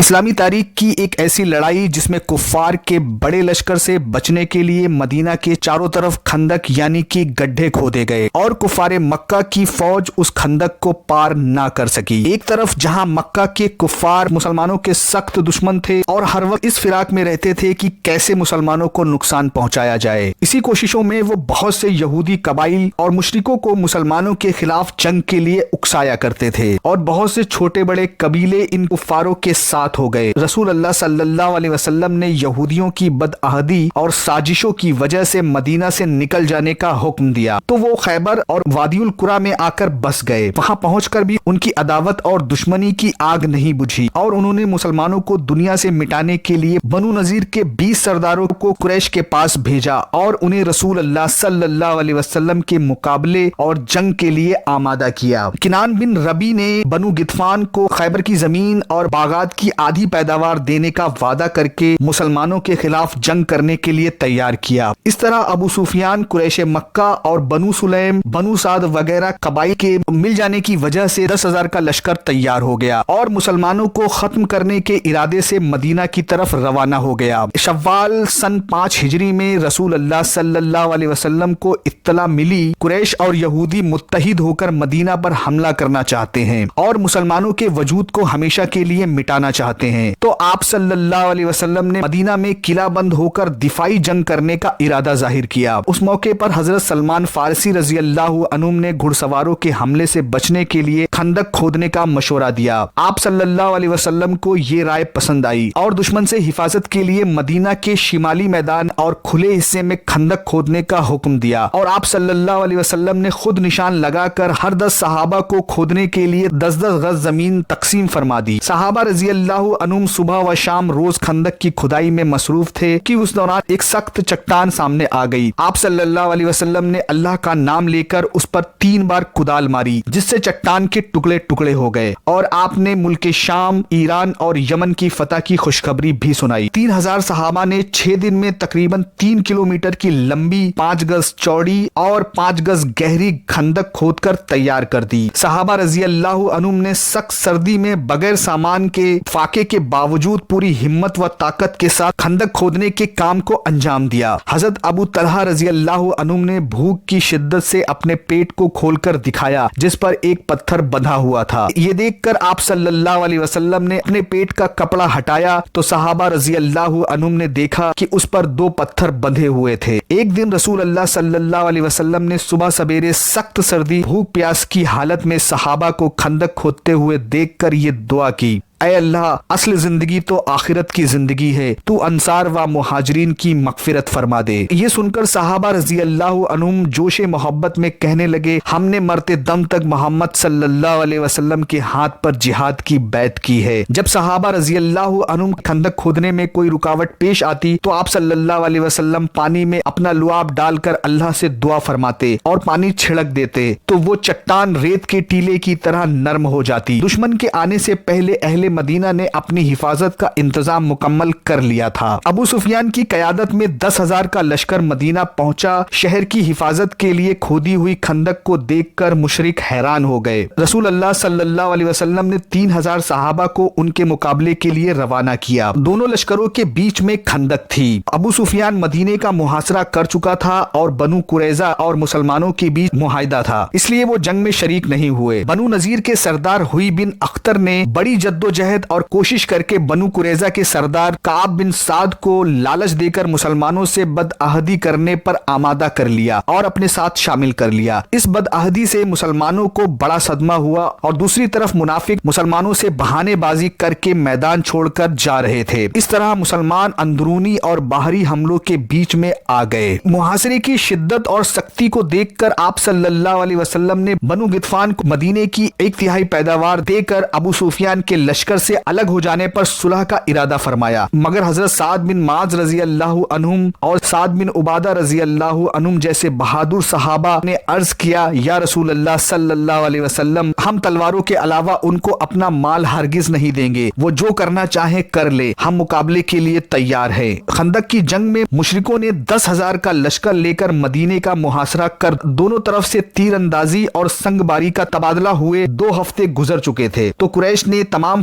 اسلامی تاریخ کی ایک ایسی لڑائی جس میں کفار کے بڑے لشکر سے بچنے کے لیے مدینہ کے چاروں طرف خندق یعنی کہ گڈھے کھودے گئے اور کفار مکہ کی فوج اس خندق کو پار نہ کر سکی۔ ایک طرف جہاں مکہ کے کفار مسلمانوں کے سخت دشمن تھے اور ہر وقت اس فراق میں رہتے تھے کہ کیسے مسلمانوں کو نقصان پہنچایا جائے، اسی کوششوں میں وہ بہت سے یہودی قبائل اور مشرکوں کو مسلمانوں کے خلاف جنگ کے لیے اکسایا کرتے تھے اور بہت سے چھوٹے بڑے قبیلے ان کفاروں کے ساتھ ہو گئے۔ رسول اللہ صلی اللہ علیہ وسلم نے یہودیوں کی بدعہدی اور سازشوں کی وجہ سے مدینہ سے نکل جانے کا حکم دیا تو وہ خیبر اور وادی القریٰ میں آ کر بس گئے۔ وہاں پہنچ کر بھی ان کی عداوت اور دشمنی کی آگ نہیں بجھی اور انہوں نے مسلمانوں کو دنیا سے مٹانے کے لیے بنو نذیر کے 20 سرداروں کو قریش کے پاس بھیجا اور انہیں رسول اللہ صلی اللہ علیہ وسلم کے مقابلے اور جنگ کے لیے آمادہ کیا۔ کنان بن ربی نے بنو غطفان کو خیبر کی زمین اور باغات کی آدھی پیداوار دینے کا وعدہ کر کے مسلمانوں کے خلاف جنگ کرنے کے لیے تیار کیا۔ اس طرح ابو سفیان قریش مکہ اور بنو سلیم، بنو سعد وغیرہ قبائل کے مل جانے کی وجہ سے 10,000 کا لشکر تیار ہو گیا اور مسلمانوں کو ختم کرنے کے ارادے سے مدینہ کی طرف روانہ ہو گیا۔ شوال سن 5 ہجری میں رسول اللہ صلی اللہ علیہ وسلم کو اطلاع ملی قریش اور یہودی متحد ہو کر مدینہ پر حملہ کرنا چاہتے ہیں اور مسلمانوں کے وجود کو ہمیشہ کے لیے مٹانا چاہتے ہیں، تو آپ صلی اللہ علیہ وسلم نے مدینہ میں قلعہ بند ہو کر دفاعی جنگ کرنے کا ارادہ ظاہر کیا۔ اس موقع پر حضرت سلمان فارسی رضی اللہ عنہ نے گھڑ سواروں کے حملے سے بچنے کے لیے خندق کھودنے کا مشورہ دیا۔ آپ صلی اللہ علیہ وسلم کو یہ رائے پسند آئی اور دشمن سے حفاظت کے لیے مدینہ کے شمالی میدان اور کھلے حصے میں خندق کھودنے کا حکم دیا اور آپ صلی اللہ علیہ وسلم نے خود نشان لگا کر ہر 10 صحابہ کو کھودنے کے لیے 10 گز زمین تقسیم فرما دی۔ صحابہ رضی اللہ عنہم صبح و شام روز خندق کی کھدائی میں مصروف تھے کہ اس دوران ایک سخت چٹان سامنے آ گئی۔ آپ صلی اللہ علیہ وسلم نے اللہ کا نام لے کر اس پر 3 بار کدال ماری جس سے چٹان کے ٹکڑے ٹکڑے ہو گئے اور آپ نے ملک شام، ایران اور یمن کی فتح کی خوشخبری بھی سنائی۔ 3000 صحابہ نے 6 دن میں تقریباً 3 کلومیٹر کی لمبی، 5 گز چوڑی اور 5 گز گہری خندق کھود کر تیار کر دی۔ صحابہ رضی اللہ عنہم نے سخت سردی میں بغیر سامان کے فاقے کے باوجود پوری ہمت و طاقت کے ساتھ خندق کھودنے کے کام کو انجام دیا۔ حضرت ابو طلحہ رضی اللہ عنہم نے بھوک کی شدت سے اپنے پیٹ کو کھول کر دکھایا جس پر ایک پتھر بندھا ہوا تھا۔ یہ دیکھ کر آپ صلی اللہ علیہ وسلم نے اپنے پیٹ کا کپڑا ہٹایا تو صحابہ رضی اللہ عنہم نے دیکھا کہ اس پر 2 پتھر بندھے ہوئے تھے۔ ایک دن رسول اللہ صلی اللہ علیہ وسلم نے صبح سویرے سخت سردی، بھوک پیاس کی حالت میں صحابہ کو خندق کھودتے ہوئے دیکھ کر یہ دعا کی: اے اللہ، اصل زندگی تو آخرت کی زندگی ہے، تو انصار و مہاجرین کی مغفرت فرما دے۔ یہ سن کر صحابہ رضی اللہ عنہم جوش محبت میں کہنے لگے: ہم نے مرتے دم تک محمد صلی اللہ علیہ وسلم کے ہاتھ پر جہاد کی بیعت کی ہے۔ جب صحابہ رضی اللہ عنہم خندق کھودنے میں کوئی رکاوٹ پیش آتی تو آپ صلی اللہ علیہ وسلم پانی میں اپنا لعاب ڈال کر اللہ سے دعا فرماتے اور پانی چھڑک دیتے تو وہ چٹان ریت کے ٹیلے کی طرح نرم ہو جاتی۔ دشمن کے آنے سے پہلے اہل مدینہ نے اپنی حفاظت کا انتظام مکمل کر لیا تھا۔ ابو سفیان کی قیادت میں 10,000 کا لشکر مدینہ پہنچا۔ شہر کی حفاظت کے لیے کھودی ہوئی خندق کو دیکھ کر مشرک حیران ہو گئے۔ رسول اللہ صلی اللہ علیہ وسلم نے 3,000 صحابہ کو ان کے مقابلے کے لیے روانہ کیا۔ دونوں لشکروں کے بیچ میں خندق تھی۔ ابو سفیان مدینے کا محاصرہ کر چکا تھا اور بنو قریظہ اور مسلمانوں کے بیچ معاہدہ تھا، اس لیے وہ جنگ میں شریک نہیں ہوئے۔ بنو نذیر کے سردار ہوئی بن اختر نے بڑی جدوجہد اور کوشش کر کے بنو قریظہ کے سردار کعب بن سعد کو لالچ دے کر مسلمانوں سے بدعہدی کرنے پر آمادہ کر لیا اور اپنے ساتھ شامل کر لیا۔ اس بدعہدی سے مسلمانوں کو بڑا صدمہ ہوا اور دوسری طرف منافق مسلمانوں سے بہانے بازی کر کے میدان چھوڑ کر جا رہے تھے۔ اس طرح مسلمان اندرونی اور باہری حملوں کے بیچ میں آ گئے۔ محاصرے کی شدت اور سختی کو دیکھ کر آپ صلی اللہ علیہ وسلم نے بنو غطفان کو مدینے کی 1/3 پیداوار دے کر ابو سفیان کے لشکر سے الگ ہو جانے پر صلح کا ارادہ فرمایا، مگر حضرت سعد بن معاذ رضی اللہ عنہم اور سعد بن عبادہ رضی اللہ عنہم جیسے بہادر صحابہ نے عرض کیا: یا رسول اللہ صلی اللہ علیہ وسلم، ہم تلواروں کے علاوہ ان کو اپنا مال ہرگز نہیں دیں گے، وہ جو کرنا چاہیں کر لے، ہم مقابلے کے لیے تیار ہیں۔ خندق کی جنگ میں مشرکوں نے 10,000 کا لشکر لے کر مدینے کا محاصرہ کر دونوں طرف سے تیر اندازی اور سنگ باری کا تبادلہ ہوئے 2 ہفتے گزر چکے تھے تو قریش نے تمام